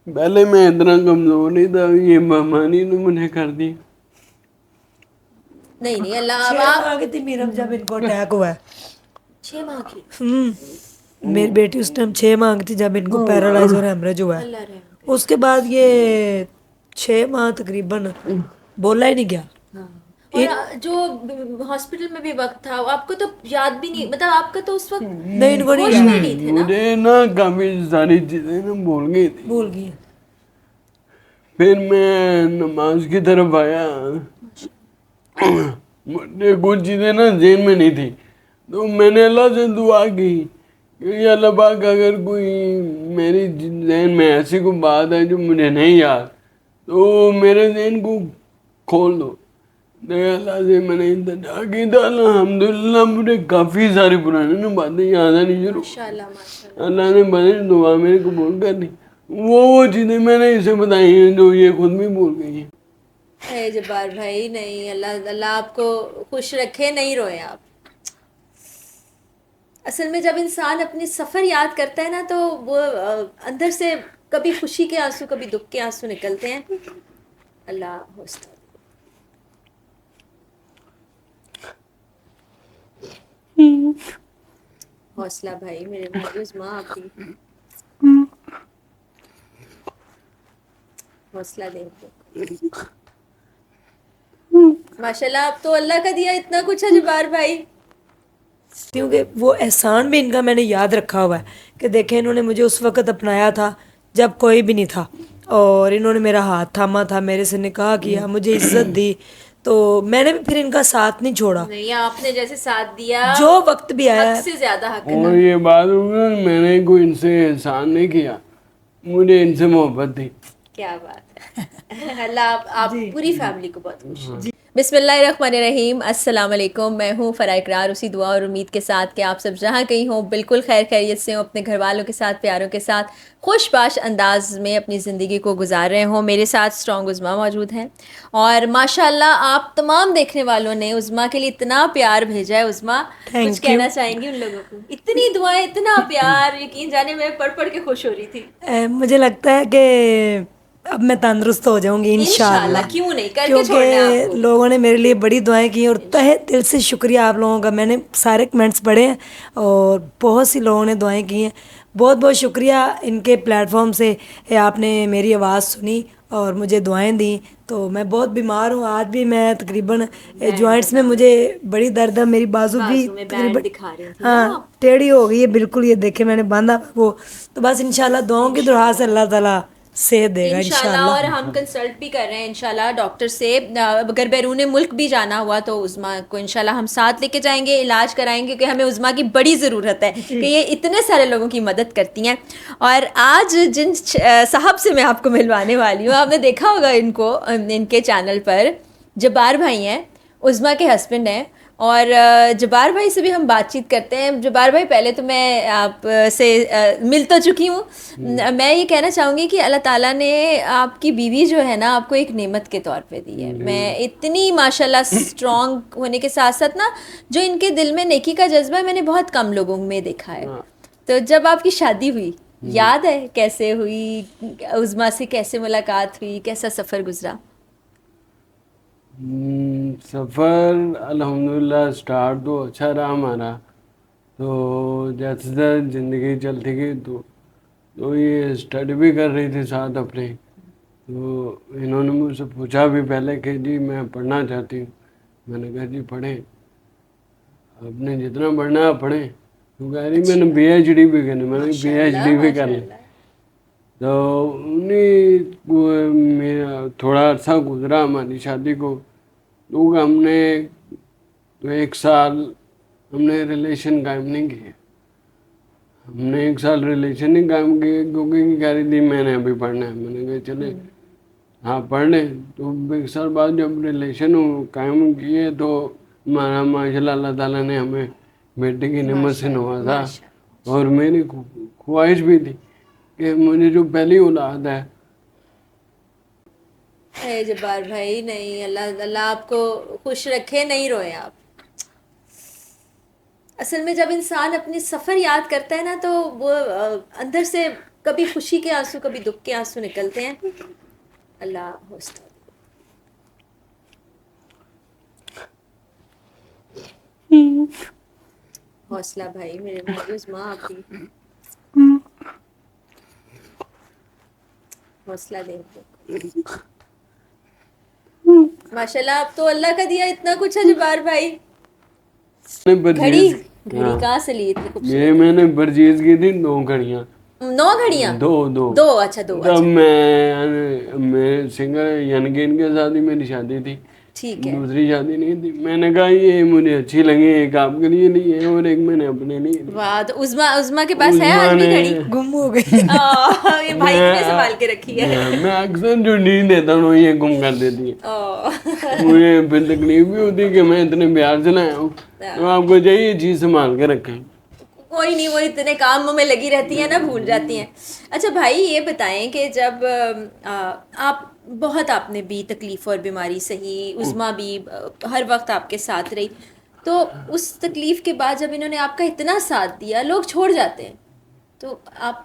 پہلے میں اتنا کمزور نہیں تھا، یہ بیماری نے مجھے کر دی. نہیں اللہ 6 آپ ماہ کی تھی میرم جب ان کو اٹیک ہوا ہے. 6 ماہ کی. میری بیٹی اس ٹائم 6 ماہ کی تھی جب ان کو پیرالائز اور ہیمریج ہوا ہے. اللہ رحم کرے. اس کے بعد یہ 6 ماہ تقریباً بولا ہی نہیں گیا. اور جو ہاسپٹل میں بھی وقت تھا آپ کو تو یاد بھی نہیں، مطلب آپ کا تو اس وقت نہیں ان کو نہیں ہوش یاد. میں نہیں تھے نا. مجھے نا کافی ساری چیزیں نا بھول گئی تھی. بھول گئی. پھر میں نماز کی طرف آیا، مجھے کچھ چیزیں نا ذہن میں نہیں تھی، تو میں نے اللہ سے دعا کی کہ یا اللہ پاک اگر کوئی میری ذہن میں ایسی کوئی بات ہے جو مجھے نہیں یاد تو میرے ذہن کو کھول دو. اللہ سے میں نے التجا کی تھا، الحمدللہ مجھے کافی ساری پرانی باتیں یاد آنی شروع. ماشاء اللہ ماشاء اللہ. اللہ نے بڑی دعا میری قبول کر دی. وہ چیزیں میں نے اسے بتائی ہیں جو یہ خود بھی بھول گئی ہیں. اے جبار بھائی نہیں، اللہ آپ کو خوش رکھے، نہیں روئے آپ. اصل میں جب انسان اپنی سفر یاد کرتا ہے نا تو وہ اندر سے کبھی خوشی کے آنسو کبھی دکھ کے آنسو نکلتے ہیں. اللہ حوصلہ. حوصلہ بھائی میرے بھائی عظمیٰ، آپ بھی حوصلہ دیں گے. ماشاء اللہ آپ تو اللہ کا دیا اتنا کچھ ہے جبار بھائی. کیونکہ وہ احسان بھی ان کا میں نے یاد رکھا ہوا ہے کہ دیکھیں انہوں نے مجھے اس وقت اپنایا تھا جب کوئی بھی نہیں تھا، اور انہوں نے میرا ہاتھ تھاما تھا، میرے سے نکاح کیا، مجھے عزت دی، تو میں نے بھی پھر ان کا ساتھ نہیں چھوڑا. نہیں آپ نے جیسے ساتھ دیا جو وقت بھی آیا حق سے زیادہ حق اور ادا. یہ بات ہوگی میں نے کوئی ان سے احسان نہیں کیا، مجھے ان سے محبت تھی. کیا بات ہے. اللہ آپ پوری فیملی کو بہت خوش. بسم اللہ الرحمن الرحیم. السلام علیکم. میں ہوں فرا اقرار، اسی دعا اور امید کے ساتھ کہ آپ سب جہاں کہیں ہوں بالکل خیر خیریت سے ہوں، اپنے گھر والوں کے ساتھ، پیاروں کے ساتھ خوش باش انداز میں اپنی زندگی کو گزار رہے ہوں. میرے ساتھ اسٹرانگ عظمیٰ موجود ہیں، اور ماشاء اللہ آپ تمام دیکھنے والوں نے عظمیٰ کے لیے اتنا پیار بھیجا ہے. عظمیٰ کچھ تھینک یو. کہنا چاہیں گی ان لوگوں کو؟ اتنی دعائیں، اتنا پیار، یقین جانے میں پڑھ پڑھ کے خوش ہو رہی تھی. مجھے لگتا ہے کہ اب میں تندرست ہو جاؤں گی انشاءاللہ، کیوں نہیں، کر کے چھوڑنا ہے آپ کیونکہ کو. لوگوں نے میرے لیے بڑی دعائیں کی، اور تہہ دل سے شکریہ آپ لوگوں کا. میں نے سارے کمنٹس پڑھے ہیں اور بہت سی لوگوں نے دعائیں کی ہیں. بہت بہت شکریہ ان کے پلیٹ فارم سے آپ نے میری آواز سنی اور مجھے دعائیں دیں. تو میں بہت بیمار ہوں، آج بھی میں تقریباً جوائنٹس میں مجھے بڑی درد ہے، میری بازو بھی میں تقریباً بینڈ دکھا رہی تھی نا ہاں آپ. ٹیڑھی ہو گئی ہے بالکل. یہ دیکھیں میں نے باندھا وہ، تو بس انشاءاللہ دعاؤں کی دعا سے اللہ تعالیٰ صحت دے گا انشاءاللہ. انشاءاللہ. اور ہم کنسلٹ بھی کر رہے ہیں انشاءاللہ ڈاکٹر سے. اگر بیرون ملک بھی جانا ہوا تو عظمیٰ کو انشاءاللہ ہم ساتھ لے کے جائیں گے، علاج کرائیں گے، کیونکہ ہمیں عظمیٰ کی بڑی ضرورت ہے کہ یہ اتنے سارے لوگوں کی مدد کرتی ہیں. اور آج جن صاحب سے میں آپ کو ملوانے والی ہوں، آپ نے دیکھا ہوگا ان کو ان کے چینل پر، جبار بھائی ہیں، عظمیٰ کے ہسبینڈ ہیں. اور جبار بھائی سے بھی ہم بات چیت کرتے ہیں. جبار بھائی پہلے تو میں آپ سے مل تو چکی ہوں. میں یہ کہنا چاہوں گی کہ اللہ تعالیٰ نے آپ کی بیوی جو ہے نا آپ کو ایک نعمت کے طور پہ دی ہے. میں اتنی ماشاءاللہ اسٹرانگ ہونے کے ساتھ ساتھ نا جو ان کے دل میں نیکی کا جذبہ ہے میں نے بہت کم لوگوں میں دیکھا ہے. تو جب آپ کی شادی ہوئی، یاد ہے کیسے ہوئی، عظمیٰ سے کیسے ملاقات ہوئی، کیسا سفر گزرا؟ سفر الحمدللہ اسٹارٹ تو اچھا رہا ہمارا. تو جیسے زندگی چلتی گئی تو یہ اسٹڈی بھی کر رہی تھی ساتھ اپنے. تو انہوں نے مجھ سے پوچھا بھی پہلے کہ جی میں پڑھنا چاہتی ہوں. میں نے کہا جی پڑھیں، آپ نے جتنا پڑھنا ہے پڑھیں. تو کہہ رہی میں نے پی ایچ ڈی بھی کرنی. میں نے پی ایچ ڈی بھی کر لی. تو میرا تھوڑا عرصہ گزرا ہماری شادی کو. تو ہم نے تو 1 سال ہم نے ریلیشن قائم نہیں کیے. ہم نے 1 سال ریلیشن نہیں قائم کیے کیونکہ کہہ رہی تھی میں نے ابھی پڑھنا ہے. میں نے کہا چلے ہاں پڑھ لیں. تو 1 سال بعد جب ریلیشن قائم کیے تو ہمارا ماشاء اللہ اللہ تعالیٰ نے ہمیں بیٹے کی نعمت سے نوازا. اور میری خواہش بھی تھی کہ مجھے جو پہلی اولاد ہے. اے جبار بھائی نہیں، اللہ آپ کو خوش رکھے، نہیں روئے آپ. اصل میں جب انسان اپنی سفر یاد کرتا ہے نا تو وہ اندر سے کبھی خوشی کے آنسو کبھی دکھ کے آنسو نکلتے ہیں. اللہ حوصلہ حوصلہ بھائی میرے بھائی عظمیٰ آپ بھی حوصلہ دیں. ماشاء اللہ آپ تو اللہ کا دیا اتنا کچھ ہے جبار بھائی. گھڑی کہاں سے لی اتنی خوبصورت؟ یہ میں نے پرچیز کی تھی 2 گھڑیاں. 9 گھڑیاں؟ دو اچھا 2. تب میں سنگر یعنی کہ ان کے ساتھ ہی میری شادی تھی, ٹھیک ہے. دوسری شادی نہیں تھی. میں نے کہا یہ مجھے اچھی لگی, ایک آپ کے لیے لی ہے اور ایک میں نے اپنے لیے لی. واہ. تو عظمیٰ کے پاس ہے آج بھی گھڑی؟ گم ہو گئی. یہ بھائی نے سنبھال کے رکھی ہے. میں اکثر جو نہیں دیتا ہوں یہ گم کر دیتی ہے. مجھے پھر تکلیف بھی ہوتی ہے کہ میں اتنے پیار سے لایا ہوں, تو آپ کو چاہیے یہ چیز سنبھال کے رکھیں. کوئی نہیں, وہ اتنے کاموں میں لگی رہتی ہیں نا, بھول جاتی ہیں. اچھا بھائی یہ بتائیں کہ جب آپ نے بھی تکلیف اور بیماری سہی, عظمیٰ بھی ہر وقت آپ کے ساتھ رہی, تو اس تکلیف کے بعد جب انہوں نے آپ کا اتنا ساتھ دیا, لوگ چھوڑ جاتے ہیں, تو آپ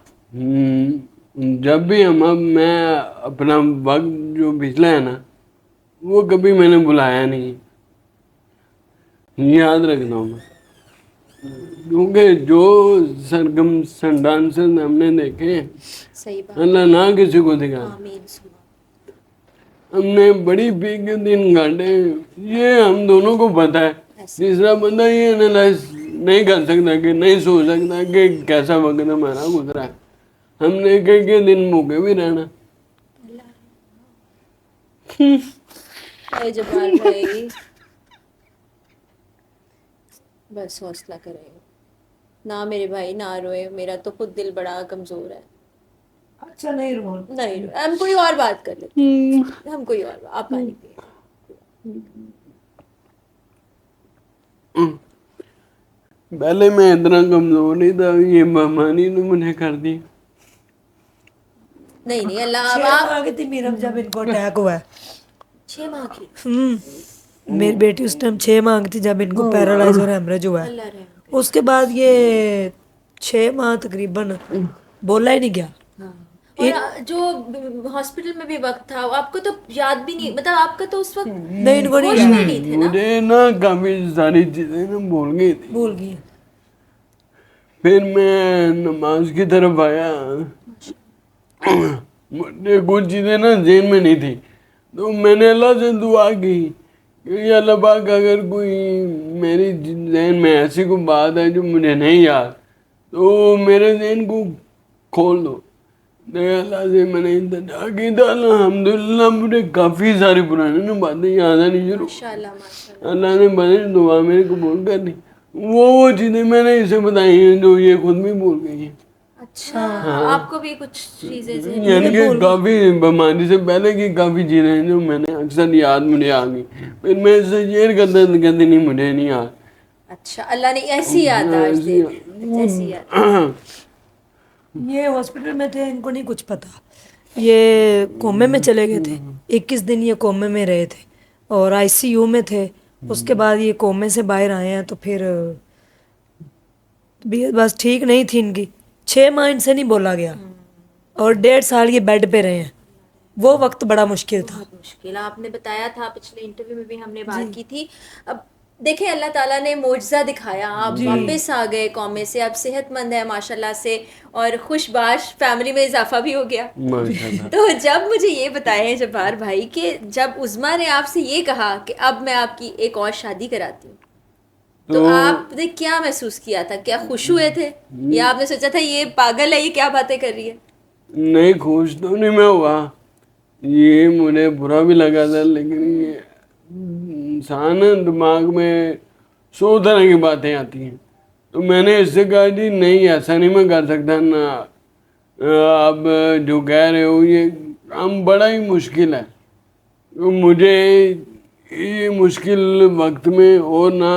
جب بھی میں اپنا وقت جو پچھلا ہے نا وہ کبھی میں نے بلایا نہیں, یاد رکھتا ہوں میں, کیونکہ جو سرکمسٹانسز ہم نے دیکھے ہیں صحیح بات, اللہ نہ کسی کو دکھا. آمین. ہم نے بڑی پی کے دن کاٹے, یہ ہم دونوں کو پتہ ہے. تیسرا بندہ یہ انالائز نہیں کر سکتا کہ نہیں سوچ سکتا کہ کیسا وقت ہمارا گزرا ہے. ہم نے کئی دن بھوکے بھی رہنا. جبار بھائی بس حوصلہ کریں نہ میرے بھائی, نہ روئے. میرا تو خود دل بڑا کمزور ہے. اچھا نہیں رو, نہیں ہم کوئی اور بات کر لیتے ہیں, ہم کوئی اور, آپ پانی پیے. پہلے میں اتنا کمزور نہیں تھا, یہ بیماری نے مجھے کر دی. نہیں اللہ 6 ماہ کی تھی میرم جب ان کو اٹیک ہوا ہے. 6 ماہ کی؟ میری بیٹی اس ٹائم 6 ماہ کی تھی جب ان کو پیرالائز اور ہیمریج ہوا ہے. اللہ رحم. اس کے بعد یہ 6 ماہ تقریباً بولا ہی نہیں گیا. اور جو ہاسپٹل میں بھی وقت تھا آپ کو تو یاد بھی نہیں, مطلب آپ کا تو اس وقت نہیں ان کو ہوش نہیں بھی نہیں تھے نا. مجھے نا کافی ساری چیزیں نا بھول گئی تھی. بھول گئی. پھر میں نماز کی طرف آیا, مجھے کچھ چیزیں نا ذہن میں نہیں تھی, تو میں نے اللہ سے دعا کی کہ اللہ پاک اگر کوئی میری ذہن میں ایسی کوئی بات ہے جو مجھے نہیں یاد, تو میرے ذہن کو کھول دو. اللہ سے میں نے انتظار کی تھا, الحمدللہ مجھے کافی ساری پرانی باتیں یاد آنی شروع. اللہ نے بڑی دعا میری قبول کر لی. وہ چیزیں میں نے اسے بتائی ہیں جو یہ خود بھی بھول گئی ہیں. اچھا آپ کو بھی کچھ چیزیں یعنی کہ کافی بیماری سے پہلے کی کافی چیزیں ہیں جو میں نے اکثر یاد مجھے آ گئی, پھر میں اس سے شیئر کرتے کہتے نہیں مجھے نہیں یاد. اچھا اللہ نے ایسی یادداشت دے دی, ایسی یاد. یہ ہاسپٹل میں تھے, ان کو نہیں کچھ پتا. یہ کومے میں چلے گئے تھے, 21 دن یہ کومے میں رہے تھے اور ICU میں تھے. اس کے بعد یہ کومے سے باہر آئے ہیں, تو پھر بس ٹھیک نہیں تھی ان کی. 6 ماہ ان سے نہیں بولا گیا اور 1.5 سال یہ بیڈ پہ رہے ہیں. وہ وقت بڑا مشکل تھا. بہت مشکل. آپ نے بتایا تھا پچھلے انٹرویو میں بھی ہم نے بات کی تھی. اب دیکھیں اللہ تعالیٰ نے معجزہ دکھایا, آپ واپس آ گئے کومے سے, آپ صحت مند ہیں ماشاءاللہ سے, اور خوش باش فیملی میں اضافہ بھی ہو گیا. تو جب مجھے یہ بتائیں جبار بھائی کہ جب عظمیٰ نے آپ سے یہ کہا کہ اب میں آپ کی ایک اور شادی کراتی ہوں, تو آپ نے کیا محسوس کیا تھا؟ کیا خوش ہوئے تھے یا آپ نے سوچا تھا یہ پاگل ہے, یہ کیا باتیں کر رہی ہے؟ نہیں, خوش تو نہیں میں ہوا, یہ مجھے برا بھی لگا تھا, لیکن یہ انسان دماغ میں 100 طرح کی باتیں آتی ہیں. تو میں نے اس سے کہا جی نہیں ایسا نہیں میں کر سکتا نا, اب جو کہہ رہے ہو یہ کام بڑا ہی مشکل ہے. تو مجھے یہ مشکل وقت میں اور نہ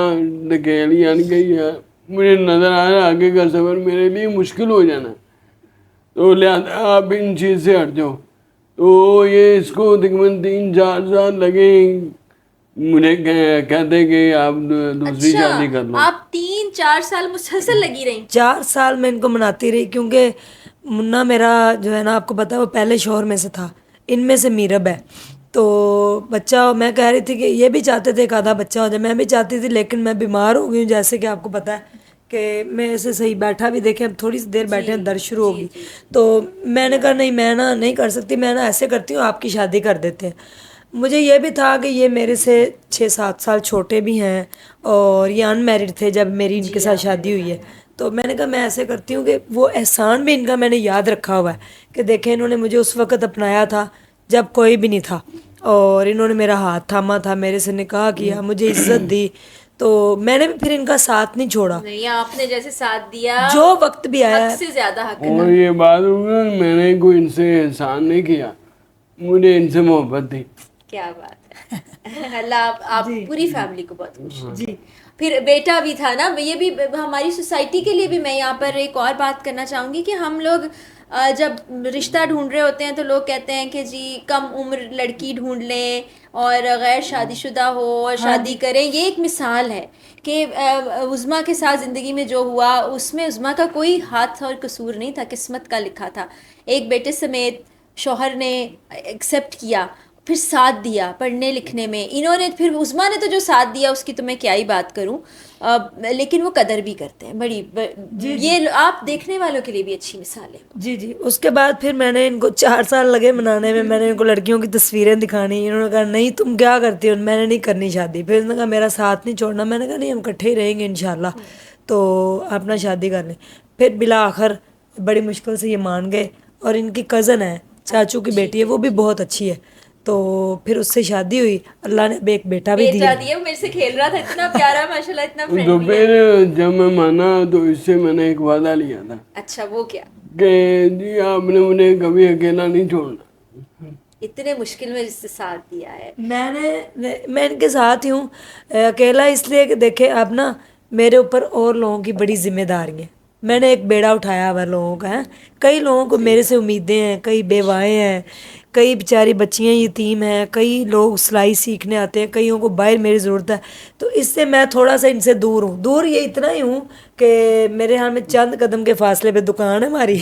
دھکیل, یعنی کہ مجھے نظر آ رہا آگے کا سفر میرے لیے مشکل ہو جانا, تو لہٰذا آپ ان چیز سے ہٹ جاؤ. تو یہ اس کو تقریباً 3-4 سال لگے مجھے کہتے کہ آپ دوسری شادی کر لو. آپ 3-4 سال مسلسل لگی رہی؟ 4 سال میں ان کو مناتی رہی, کیونکہ मुन्ना मेरा जो है ना, आपको पता है वो पहले शौहर में से था, इनमें से मीरब है। तो बच्चा मैं कह रही थी कि ये भी चाहते थे एक आधा बच्चा हो जाए, मैं भी चाहती थी, लेकिन मैं बीमार हो गई हूँ, जैसे कि आपको पता है कि मैं ऐसे सही बैठा भी, देखें अब थोड़ी सी देर बैठे हैं दर्द शुरू होगी। तो मैंने कहा नहीं, मैं ना नहीं कर सकती, मैं ना ऐसे करती हूँ, आपकी शादी कर देते हैं। मुझे ये भी था कि ये मेरे से 6-7 साल छोटे भी हैं और ये अनमैरिड थे जब मेरी इनके साथ शादी हुई है। तो मैंने कहा मैं ऐसे करती हूँ कि वो एहसान भी इनका मैंने याद रखा हुआ है कि देखें इन्होंने मुझे उस वक़्त अपनाया था जब कोई भी नहीं था, और इन्होंने मेरा हाथ थामा था, मेरे से निकाह किया, मुझे इज्जत दी, तो मैंने भी फिर इनका साथ नहीं छोड़ा। नहीं, आपने जैसे साथ दिया, जो वक्त भी आया, हद से ज्यादा हक है। और ये बात होगी, मैंने कोई इनसे एहसान नहीं किया, मुझे इनसे मोहब्बत थी। क्या बात है। अल्लाह आप पूरी फैमिली को बहुत खुश रखे। जी। फिर बेटा भी था ना, ये भी हमारी सोसाइटी के लिए भी मैं यहाँ पर एक और बात करना चाहूँगी कि हम लोग जब रिश्ता ढूंढ रहे होते हैं तो लोग कहते हैं कि जी कम उम्र लड़की ढूंढ लें और गैर शादीशुदा हो और शादी करें। ये एक मिसाल है कि उज़्मा के साथ ज़िंदगी में जो हुआ उसमें उज़्मा का कोई हाथ और कसूर नहीं था, किस्मत का लिखा था। एक बेटे समेत शौहर ने एक्सेप्ट किया, फिर साथ दिया पढ़ने लिखने में इन्होंने, फिर उज़्मा ने तो जो साथ दिया उसकी तो मैं क्या ही बात करूं, लेकिन वो कदर भी करते हैं बड़ी। ये आप देखने वालों के लिए भी अच्छी मिसाल है। जी जी। उसके बाद फिर मैंने इनको 4 साल लगे मनाने में, मैंने इनको लड़कियों की तस्वीरें दिखानी, इन्होंने कहा नहीं तुम क्या करती हो, मैंने नहीं करनी शादी। फिर उन्होंने कहा मेरा साथ नहीं छोड़ना, मैंने कहा नहीं हम इकट्ठे ही रहेंगे इंशाल्लाह, तो अपना शादी कर लें। फिर बिला आखिर बड़ी मुश्किल से ये मान गए, और इनकी कज़न है, चाचू की बेटी है, वो भी बहुत अच्छी है, तो फिर उससे शादी हुई, अल्लाह ने अब एक बेटा भी दिया। दिया, वो मेरे से खेल रहा था, इतना प्यारा माशाल्लाह, इतना तो फ्रेंडली। फिर जब मैं माना तो इससे मैंने एक वादा लिया था अच्छा, वो क्या? कि जी आपने मुझे कभी अकेला नहीं छोड़ना। इतने मुश्किल में जिससे साथ दिया है। मैं इनके साथ ही हूँ, अकेला इसलिए कि देखे अब ना मेरे ऊपर और लोगों की बड़ी जिम्मेदारी है, मैंने एक बेड़ा उठाया हुआ लोगों का है। कई लोगों को मेरे से उम्मीदें हैं, कई बेवाएँ हैं, कई बेचारी बच्चियां यतीम हैं, कई लोग सिलाई सीखने आते हैं, कईयों को बाहर मेरी ज़रूरत है, तो इससे मैं थोड़ा सा इनसे दूर हूँ। दूर ये इतना ही हूँ कि मेरे यहाँ में चंद कदम के फासले पे दुकान है हमारी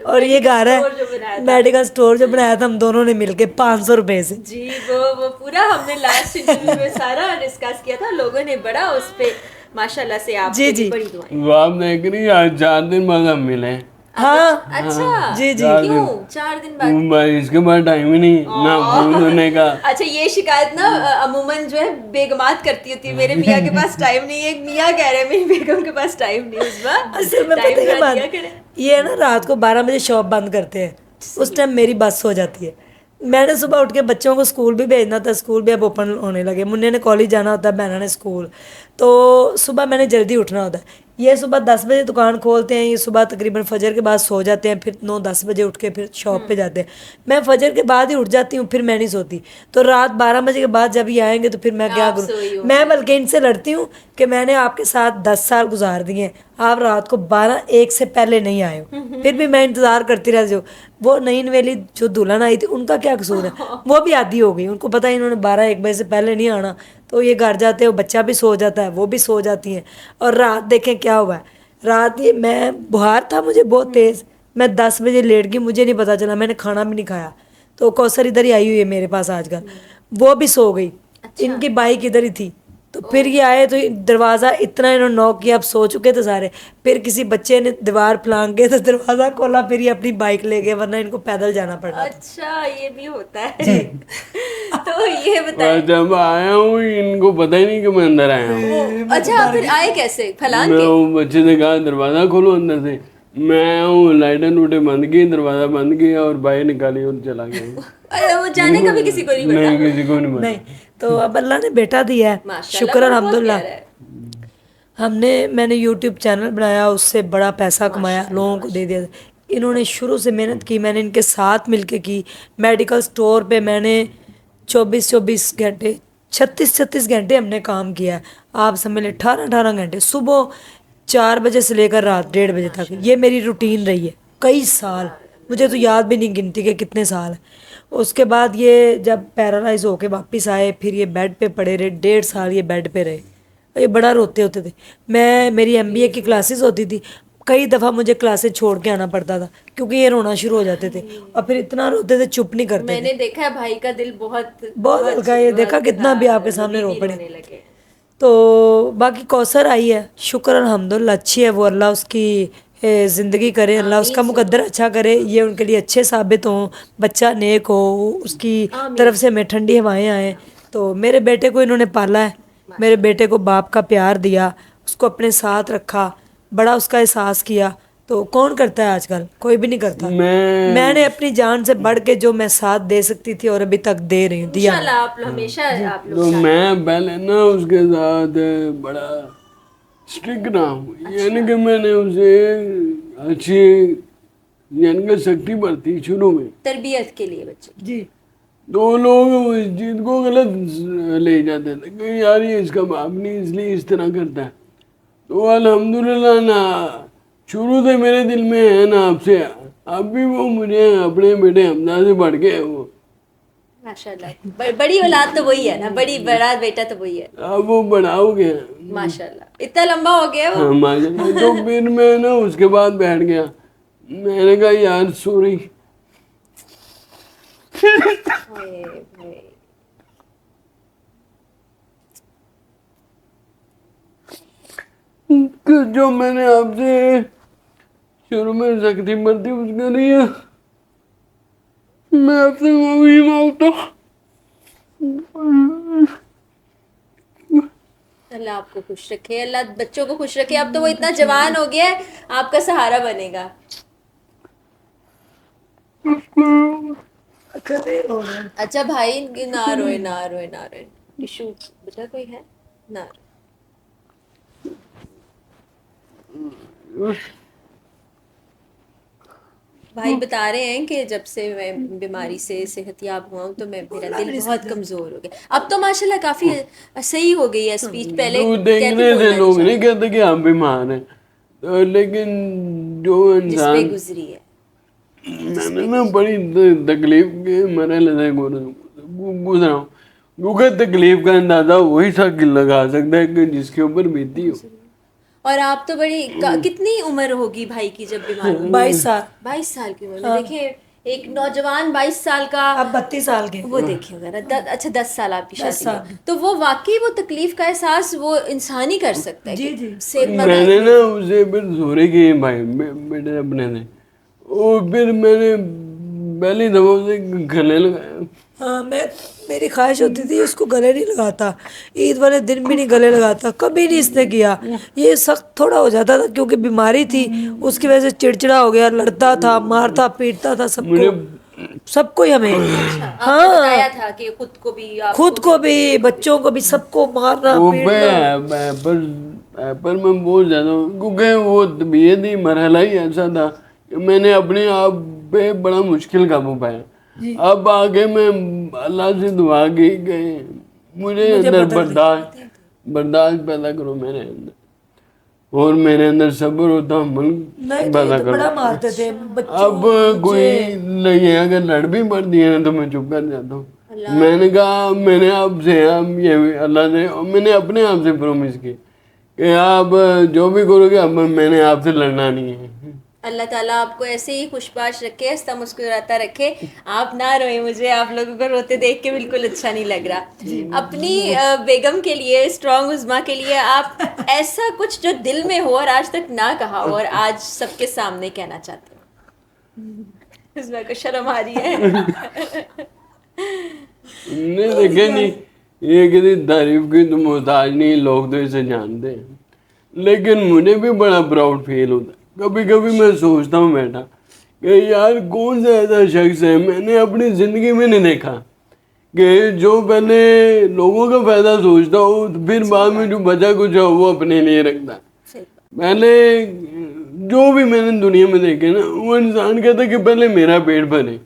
और ये घर है मेडिकल स्टोर जो बनाया था हम दोनों ने मिलके 500 रुपए से। जी, वो पूरा हमने लास्ट इंटरव्यू में सारा डिस्कस किया था, लोगों ने बड़ा उस पे माशाल्लाह से आप जी, जी। बड़ी दुआएं। तो आप देख रही आज 4 दिन बाद हम मिले। हाँ अच्छा, जी जी। क्यों 4 दिन बाद? इसके बाद टाइम ही नहीं ना फोन होने का। अच्छा, ये शिकायत ना अमूमन जो है बेगमात करती होती है, मेरे मियाँ के पास टाइम नहीं है। एक मियाँ कह रहे हैं मेरी बेगम के पास टाइम नहीं है, उस बार असल में पता है क्या बात, ये ना रात को 12 बजे शॉप बंद करते हैं, उस टाइम मेरी बस हो जाती है। मैंने सुबह उठ के बच्चों को स्कूल भी भेजना था, स्कूल भी अब ओपन होने लगे, मुन्ने ने कॉलेज जाना होता है, बहना ने स्कूल, तो सुबह मैंने जल्दी उठना होता है। ये सुबह 10 बजे दुकान खोलते हैं, ये सुबह तकरीबन फजर के बाद सो जाते हैं, फिर 9-10 बजे उठ के फिर शॉप पे जाते हैं। मैं फजर के बाद ही उठ जाती हूँ, फिर मैं नहीं सोती, तो रात 12 बजे के बाद जब ये आएंगे तो फिर मैं क्या करूँ। मैं बल्कि इनसे लड़ती हूँ कि मैंने आपके साथ 10 साल गुजार दिए हैं, आप रात को 12-1 से पहले नहीं आए हो, फिर भी मैं इंतज़ार करती रहती हूँ। वो नई नवेली जो दुल्हन आई थी उनका क्या कसूर है, वो भी आदी हो गई, उनको पता है इन्होंने 12-1 बजे से पहले नहीं आना, तो ये घर जाते हैं, बच्चा भी सो जाता है, वो भी सो जाती हैं। और रात देखें क्या हुआ है, रात ये मैं बुखार था मुझे बहुत तेज़, मैं 10 बजे लेट गई, मुझे नहीं पता चला, मैंने खाना भी नहीं खाया। तो कौसर इधर ही आई हुई है मेरे पास आजकल, वो भी सो गई, इनकी बाइक इधर ही थी। तो फिर ये आए तो दरवाज़ा इतना इन्होंने नॉक किया, अब सो चुके थे सारे, फिर किसी बच्चे ने दीवार फलांग के तो दरवाज़ा खोला, फिर ये अपनी बाइक ले गए, वरना इनको पैदल जाना पड़ा। अच्छा, ये भी होता है। तो ये बताएं, जब आया हूँ इनको पता ही नहीं कि मैं अंदर आया हूँ। अच्छा फिर आए कैसे? फलांग मैं के? वो बच्चे ने कहा दरवाज़ा खोलो अंदर से, मैं हूँ लाइटें लूटें बंद की, दरवाज़ा बंद किया और बाहर निकाली और चला गया। अरे वो जाने का भी किसी को नहीं पता? नहीं, किसी को नहीं पता। नहीं, तो अब अल्लाह ने बेटा दिया है, माशाल्लाह, शुक्र बहुत अल्हम्दुलिल्लाह। प्यारा है। मैंने यूट्यूब चैनल बनाया, उससे बड़ा पैसा कमाया, लोगों को दे दिया। इन्होंने शुरू से मेहनत की, मैंने इनके साथ मिलके की। मेडिकल स्टोर पे मैंने 24-24 घंटे 36-36 घंटे हमने काम किया है। आप समझ लें 18-18 घंटे, सुबह 4 बजे से लेकर रात 1:30 बजे तक, ये मेरी रूटीन रही है कई साल, मुझे तो याद भी नहीं गिनती के कितने साल है। उसके बाद ये जब पैरालाइज होके वापस आए, फिर ये बेड पे पड़े रहे, 1.5 साल ये बेड पे रहे, ये बड़ा रोते होते थे। मेरी MBA की क्लासेस होती थी, कई दफ़ा मुझे क्लासेस छोड़ के आना पड़ता था क्योंकि ये रोना शुरू हो जाते थे और फिर इतना रोते थे चुप नहीं करते थे। मैंने देखा है भाई का दिल बहुत बहुत हल्का, ये देखा कितना भी आपके सामने रो पड़े। रोने लगे। तो बाकी कौसर आई है, शुक्र अल्हम्दुलिल्लाह अच्छी है वो, अल्लाह उसकी ज़िंदगी करे, अल्लाह उसका मुकद्दर अच्छा करे, ये उनके लिए अच्छे साबित हों, बच्चा नेक हो, उसकी तरफ से में ठंडी हवाएं आएँ। तो मेरे बेटे को इन्होंने पाला है, मेरे बेटे को बाप का प्यार दिया, उसको अपने साथ रखा, बड़ा उसका एहसास किया। तो कौन करता है आजकल, कोई भी नहीं करता। मैंने अपनी जान से बढ़ के जो मैं साथ दे सकती थी और अभी तक दे रही हूँ, दिया। इंशाल्लाह आप हमेशा आप लोग तो मैं पहले ना उसके साथ बड़ा स्ट्रिक्ट रहा हूँ, यानी कि मैंने उसे अच्छी यानी कि सख्ती बरती शुरू में तरबियत के लिए बच्चे। जी। दो लोग इस चीज को गलत ले जाते थे कि यार ये इसका बाप नहीं इसलिए इस तरह करता है। तो अल्हम्दुलिल्लाह ना शुरू से मेरे दिल में है ना आपसे, अब भी वो मुझे अपने बेटे हमजा से बढ़ के है वो। माशाल्लाह बड़ी औलाद तो वही है ना, बड़ा बेटा तो वही है। अब वो बड़ा हो गया माशाल्लाह इतना लंबा हो गया वो। हाँ माशाल्लाह। तो फिर मैं ना उसके बाद बैठ गया, मैंने कहा यार सॉरी। जो मैंने आपसे शुरू में सख्ती बरती उसके लिए मैं आपसे माफी मांगता हूँ। अल्लाह आपको खुश रखे, अल्लाह बच्चों को खुश रखे। अब तो वो इतना जवान हो गया है, आपका सहारा बनेगा। अच्छा भाई ना रोए ना रोए ना रोए, टिश्यू बेटा कोई है ना रोए। भाई बता रहे हैं कि जब से मैं बीमारी से सेहतयाब हुआ हूँ तो मेरा दिल बहुत कमजोर हो गया। अब तो माशाल्लाह काफी सही हो गई है स्पीच। पहले तो देखने से लोग नहीं कहते कि हम बीमार हैं, तो लेकिन जो इंसान गुजरी है, मैंने ना बड़ी तकलीफ के मरहले से गुजरा हूँ, क्योंकि तकलीफ का अंदाजा वही शख्स लगा सकता है कि जिसके ऊपर बीती हो। और आप तो बड़ी कितनी उम्र होगी भाई की जब बीमार हुई? 22 साल। 22 साल की उम्र में देखिए एक नौजवान 22 साल का, अब 32 साल के वो देखिए वगैरह। अच्छा 10 साल आपकी शादी में, तो वो वाकई वो तकलीफ का एहसास वो इंसान ही कर सकता है। जी जी। मैंने ना उसे फिर जोरे किए भाई बेटे अपने ने, और फिर मैंने पहली दफा उसे गले लगाया। हाँ, मेरी ख्वाहिश होती थी उसको गले नहीं लगाता, ईद वाले दिन भी नहीं गले लगाता, कभी नहीं इसने किया। ये सख्त थोड़ा हो जाता था क्योंकि बीमारी थी, उसकी वजह से चिड़चिड़ा हो गया, लड़ता था, मारता पीटता था सबको ही हमें। हाँ बताया था कि खुद को भी बच्चों को भी सबको मारना पीटना। पर मैं बहुत ज्यादा, क्योंकि वो तबीयत ही मरहला ही ऐसा था कि मैंने अपने आप पे बड़ा मुश्किल काबू पाया। अब आगे मैं अल्लाह से दुआ की कि मुझे अंदर बर्दाश्त पैदा करो मेरे अंदर, और मेरे अंदर सब्र और तहम्मुल पैदा करो। बड़ा मारते थे अब कोई नहीं, अगर लड़ भी पड़ दिए ना तो मैं चुप कर जाता हूँ। मैंने कहा मैंने आपसे ये अल्लाह से, मैंने अपने आप से प्रॉमिस की कि आप जो भी करोगे अब मैंने आपसे लड़ना नहीं है। अल्लाह ताला आपको ऐसे ही खुशबाश रखे, हंसता मुस्कुराता रखे। आप ना रोए, मुझे आप लोगों को रोते देख के बिल्कुल अच्छा नहीं लग रहा। अपनी बेगम के लिए, स्ट्रॉन्ग उज़्मा के लिए आप ऐसा कुछ जो दिल में हो और आज तक ना कहा हो और आज सबके सामने कहना चाहते हो? उज़्मा को शर्म आ रही है। नहीं देखे नहीं, ये किसी तारीफ की तो मोहताज नहीं, लोग तो इसे जानते हैं, लेकिन मुझे भी बड़ा प्राउड फील होता है। कभी कभी मैं सोचता हूँ बेटा कि यार कौन सा ऐसा शख्स है मैंने अपनी ज़िंदगी में नहीं देखा कि जो पहले लोगों का फ़ायदा सोचता हो तो फिर बाद में जो बचा कुछ है वो अपने लिए रखता। पहले जो भी मैंने दुनिया में देखे ना, वो इंसान कहता कि पहले मेरा पेट भरे,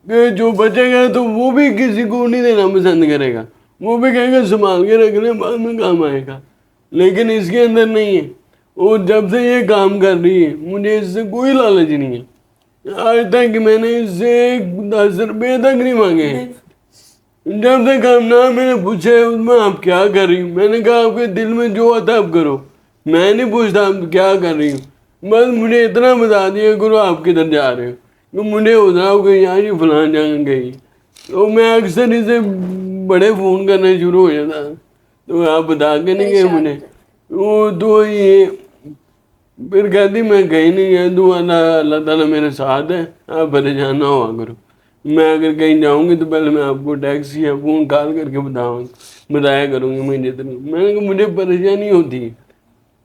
कि जो बचेगा तो वो भी किसी को नहीं देना पसंद करेगा, वो भी कहेगा संभाल के रख ले बाद में काम आएगा, लेकिन इसके अंदर नहीं है। और जब से ये काम कर रही है मुझे इससे कोई लालच नहीं है, आज तक मैंने इससे 10 रुपये तक नहीं मांगे हैं। जब तक हम ना मैंने पूछे उसमें आप क्या कर रही हूँ, मैंने कहा आपके दिल में जो आता आप करो, मैं नहीं पूछता आप क्या कर रही हूँ। बस मुझे इतना बता दिया करो आप किधर जा रहे हो, तो मुझे होता हो कि यहाँ ये फलां जगह गई, तो मैं अक्सर इसे बड़े फ़ोन करने शुरू हो जाता, तो आप बता के नहीं गए मुझे, वो तो ये फिर कहती मैं कहीं नहीं गया, तो अल्लाह ताला मेरे साथ है, आप परेशान ना हुआ करो, मैं अगर कहीं जाऊंगी तो पहले मैं आपको टैक्सी या फ़ोन कॉल करके बताया करूँगी मुझे इतनी, मैंने कहा मुझे परेशानी होती है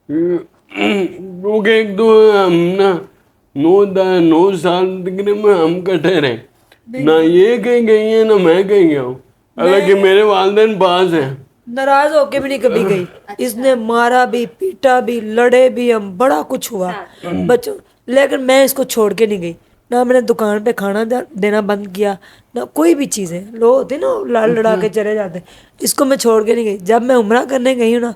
क्योंकि एक तो हम ना 9 साल तकरीबन हम इकट्ठे रहे, ना ये कहीं गई है ना मैं कहीं गया हूँ, हालांकि मेरे वालिदैन पास हैं। नाराज होके भी नहीं कभी गई। इसने मारा भी, पीटा भी, लड़े भी, हम बड़ा कुछ हुआ बच्चों, लेकिन मैं इसको छोड़ के नहीं गई। ना मैंने दुकान पे खाना देना बंद किया, ना कोई भी चीज़ें, लोग होते ना लड़ लड़ा के चले जाते, इसको मैं छोड़ के नहीं गई। जब मैं उम्रा करने गई हूँ ना,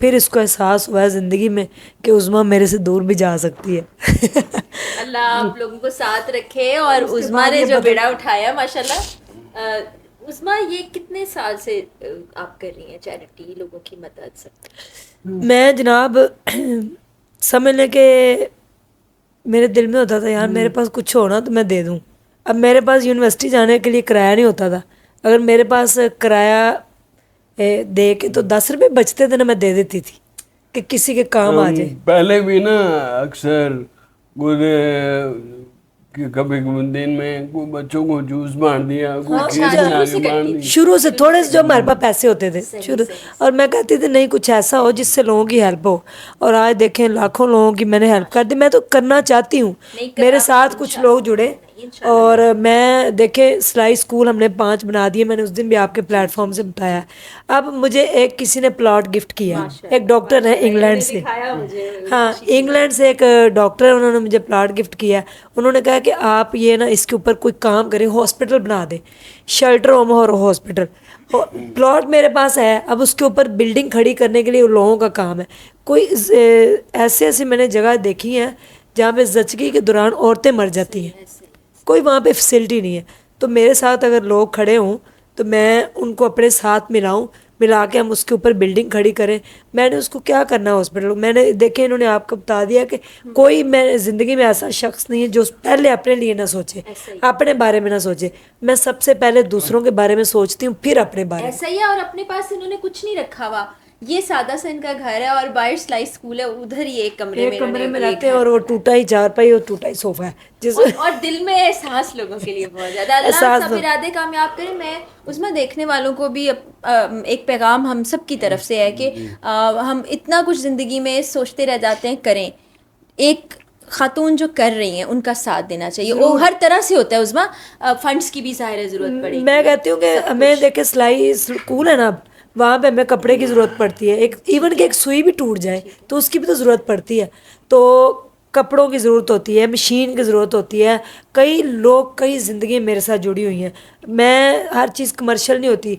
फिर इसको एहसास हुआ है ज़िंदगी में कि उज़्मा मेरे से दूर भी जा सकती है। अल्लाह आप लोगों को साथ रखे। और उज़्मा ने जो बेड़ा उठाया माशाल्लाह। उज़्मा ये कितने साल से आप कर रही हैं चैरिटी, लोगों की मदद सब? मैं जनाब समझ लें कि मेरे दिल में होता था यार मेरे पास कुछ हो ना तो मैं दे दूं। अब मेरे पास यूनिवर्सिटी जाने के लिए किराया नहीं होता था, अगर मेरे पास किराया दे के तो 10 रुपये बचते थे ना, मैं दे देती थी कि किसी के काम आ जाए। पहले भी ना अक्सर कभी दिन में कोई बच्चों को जूस बांट दिया, कोई खीर बना के बांट दी, शुरू से थोड़े से जो हमारे पास पैसे होते थे शुरू, और मैं कहती थी नहीं कुछ ऐसा हो जिससे लोगों की हेल्प हो। और आज देखें लाखों लोगों की मैंने हेल्प कर दी। मैं तो करना चाहती हूँ, मेरे साथ कुछ लोग जुड़े, और मैं देखे सिलाई स्कूल हमने 5 बना दिए, मैंने उस दिन भी आपके प्लेटफॉर्म से बताया। अब मुझे एक किसी ने प्लॉट गिफ्ट किया, एक डॉक्टर है इंग्लैंड से, हाँ इंग्लैंड से एक डॉक्टर है, उन्होंने मुझे प्लॉट गिफ्ट किया। उन्होंने कहा कि आप ये ना इसके ऊपर कोई काम करें, हॉस्पिटल बना दें, शेल्टर होम और हॉस्पिटल। प्लॉट मेरे पास है, अब उसके ऊपर बिल्डिंग खड़ी करने के लिए लोगों का काम है। कोई ऐसे ऐसे मैंने जगह देखी हैं जहाँ पे ज़चगी के दौरान औरतें मर जाती हैं, कोई वहाँ पे फैसिलिटी नहीं है। तो मेरे साथ अगर लोग खड़े हों तो मैं उनको अपने साथ मिला के हम उसके ऊपर बिल्डिंग खड़ी करें। मैंने उसको क्या करना है हॉस्पिटल, मैंने देखे इन्होंने आपको बता दिया कि कोई मैं ज़िंदगी में ऐसा शख्स नहीं है जो पहले अपने लिए ना सोचे, अपने बारे में ना सोचे। मैं सबसे पहले दूसरों के बारे में सोचती हूँ, फिर अपने बारे में। ऐसा ही है। और अपने पास इन्होंने कुछ नहीं रखा हुआ, ये सादा सा इनका घर है और बाहर सिलाई स्कूल है, उधर ही एक कमरे में रहते हैं, और वो टूटा ही चारपाई और टूटा ही सोफा है और दिल में एहसास लोगों के लिए बहुत ज्यादा। अल्लाह सब इरादे कामयाब करे। मैं उसमें देखने वालों को भी एक पैगाम हम सब की तरफ से है कि हम इतना कुछ ज़िंदगी में सोचते रह जाते हैं, करें। एक खातून जो कर रही हैं उनका साथ देना चाहिए, वो हर तरह से होता है। उसमें फंड्स की भी ज़ाहिर ज़रूरत पड़ेगी। मैं कहती हूँ कि हमें देखे सिलाई स्कूल है ना, वहाँ पे हमें कपड़े की ज़रूरत पड़ती है, एक इवन कि एक सुई भी टूट जाए तो उसकी भी तो ज़रूरत पड़ती है। तो कपड़ों की ज़रूरत होती है, मशीन की ज़रूरत होती है। कई लोग, कई ज़िंदगी मेरे साथ जुड़ी हुई हैं। मैं हर चीज़ कमर्शियल नहीं होती,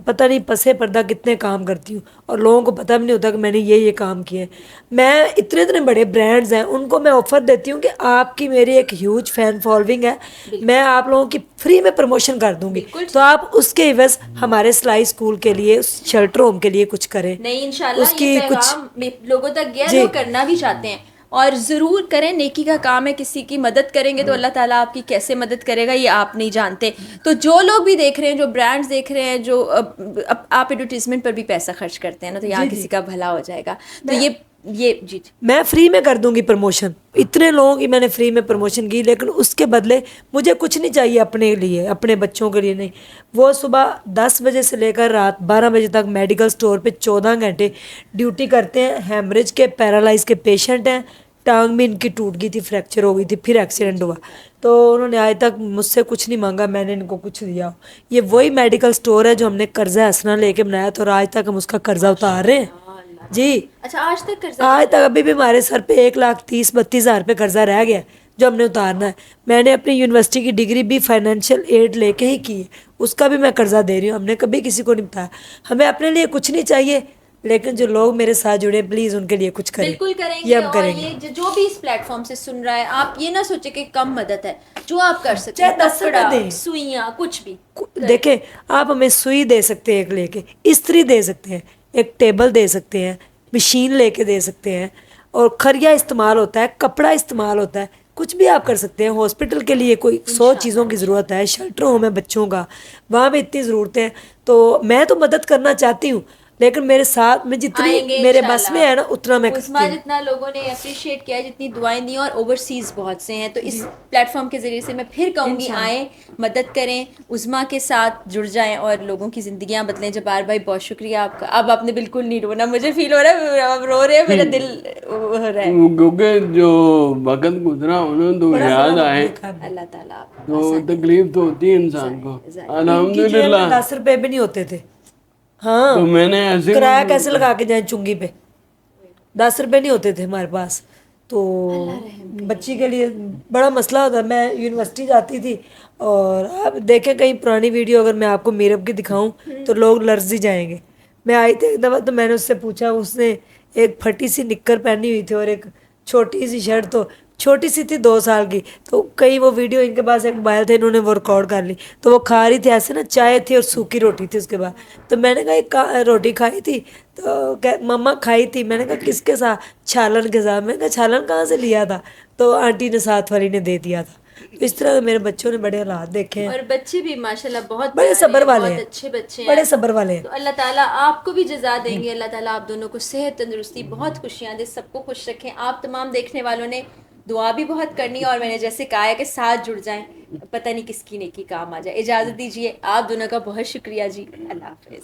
पता नहीं पसे पर्दा कितने काम करती हूँ और लोगों को पता भी नहीं होता कि मैंने ये काम किए। मैं इतने इतने बड़े ब्रांड्स हैं उनको मैं ऑफ़र देती हूँ कि आपकी मेरी एक ह्यूज फ़ैन फॉलोइंग है, मैं आप लोगों की फ्री में प्रमोशन कर दूँगी, तो आप उसके एवज हमारे सिलाई स्कूल के लिए, शेल्टर होम के लिए कुछ करें। नहीं इंशाल्लाह उसकी ये कुछ लोगों तक गया, लोग करना भी चाहते हैं और ज़रूर करें। नेकी का काम है, किसी की मदद करेंगे तो अल्लाह ताला आपकी कैसे मदद करेगा ये आप नहीं जानते। तो जो लोग भी देख रहे हैं, जो ब्रांड्स देख रहे हैं, जो आप एडवर्टीजमेंट पर भी पैसा खर्च करते हैं ना, तो यहाँ किसी का भला हो जाएगा। तो ये जी मैं फ्री में कर दूंगी प्रमोशन। इतने लोगों की मैंने फ्री में प्रमोशन की, लेकिन उसके बदले मुझे कुछ नहीं चाहिए अपने लिए, अपने बच्चों के लिए नहीं। वो सुबह 10 बजे से लेकर रात 12 बजे तक मेडिकल स्टोर पे 14 घंटे ड्यूटी करते हैं। हेमरेज के, पैरालाइज के पेशेंट हैं, टांग भी इनकी टूट गई थी, फ्रैक्चर हो गई थी, फिर एक्सीडेंट हुआ, तो उन्होंने आज तक मुझसे कुछ नहीं मांगा, मैंने इनको कुछ दिया। ये वही मेडिकल स्टोर है जो हमने कर्जा हसना लेके बनाया था और आज तक हम उसका कर्जा उतार रहे हैं जी। अच्छा, आज तक कर्जा? आज तक अभी भी हमारे सर पे 1,30,32,000 रुपये कर्जा रह गया जो हमने उतारना है। मैंने अपनी यूनिवर्सिटी की डिग्री भी फाइनेंशियल एड लेके ही की है, उसका भी मैं कर्जा दे रही हूँ। हमने कभी किसी को नहीं बताया। हमें अपने लिए कुछ नहीं चाहिए, लेकिन जो लोग मेरे साथ जुड़े प्लीज़ उनके लिए कुछ करें। बिल्कुल करेंगे। ये हम करेंगे। और ये जो भी इस प्लेटफॉर्म से सुन रहा है, आप ये ना सोचे कि कम मदद है, जो आप कर सकते हैं, 10 रुपये दें, सुइयाँ, कुछ भी देखें। आप हमें सुई दे सकते हैं, एक लेके इस्त्री दे सकते हैं, एक टेबल दे सकते हैं, मशीन लेके दे सकते हैं, اور کھریا استعمال ہوتا ہے, کپڑا استعمال ہوتا ہے, کچھ بھی آپ کر سکتے ہیں. ہاسپٹل کے لیے کوئی 100 چیزوں کی ضرورت ہے, شیلٹر ہوم ہے بچوں کا, وہاں پہ اتنی ضرورتیں ہیں. تو میں تو مدد کرنا چاہتی ہوں, لیکن میرے ساتھ میں جتنی آئیں گے میرے انشاءاللہ. بس میں ہے نا اتنا میں کرتی عظمیٰ ہوں. جتنا لوگوں نے اپریشیٹ کیا, جتنی دعائیں دی, اور اوورسیز بہت سے ہیں, تو اس پلیٹ فارم کے ذریعے سے میں پھر کہوں گی آئیں, مدد کریں, عظمیٰ کے ساتھ جڑ جائیں اور لوگوں کی زندگیاں بدلیں. جبار بھائی بہت شکریہ آپ کا. اب آپ نے بالکل نہیں رونا, مجھے فیل ہو رہا ہے اب رو رہے ہیں, میرا دل ہو رہا ہے. کیونکہ جو وقت گزرا انہوں تو یاد آئے اللہ تعالیٰ تو تکلیف تو ہوتی ہے انسان کو. ان کی جیب میں الحمدللہ 10 روپے بھی نہیں ہوتے تھے. ہاں, تو میں نے ایسے کرایہ کیسے لگا کے جائیں چنگی پہ, 10 روپے نہیں ہوتے تھے ہمارے پاس. تو بچی کے لیے بڑا مسئلہ ہوتا ہے. میں یونیورسٹی جاتی تھی, اور آپ دیکھیں کہیں پرانی ویڈیو اگر میں آپ کو میرب کی دکھاؤں تو لوگ لرز ہی جائیں گے. میں آئی تھی ایک دفعہ, تو میں نے اس سے پوچھا, اس نے ایک پھٹی سی نکر پہنی ہوئی تھی اور ایک چھوٹی سی شرٹ, تو چھوٹی سی تھی 2 سال کی. تو کئی وہ ویڈیو, ان کے پاس ایک موبائل تھے, انہوں نے وہ ریکارڈ کر لی. تو وہ کھا رہی تھی ایسے نا, چائے تھی اور سوکھی روٹی تھی اس کے بعد. تو میں نے کہا روٹی کھائی تھی, تو مما کھائی تھی. میں نے کہا کس کے ساتھ؟ چھالن کے ساتھ. میں نے کہا چھالن کہاں سے لیا تھا؟ تو آنٹی نے ساتھ والی نے دے دیا تھا. اس طرح میرے بچوں نے بڑے حالات دیکھے ہیں, اور بچے بھی ماشاءاللہ بہت بڑے صبر والے بہت ہیں, اچھے بچے ہیں, بڑے صبر والے ہیں. تو اللہ تعالیٰ آپ کو بھی جزا دیں گے. اللہ تعالیٰ آپ دونوں کو صحت, تندرستی, بہت خوشیاں دے, سب کو خوش رکھیں. آپ تمام دیکھنے والوں نے دعا بھی بہت کرنی ہے, اور میں نے جیسے کہا ہے کہ ساتھ جڑ جائیں, پتہ نہیں کس کی نیکی کام آ جائے. اجازت دیجیے, آپ دونوں کا بہت شکریہ جی. اللہ حافظ.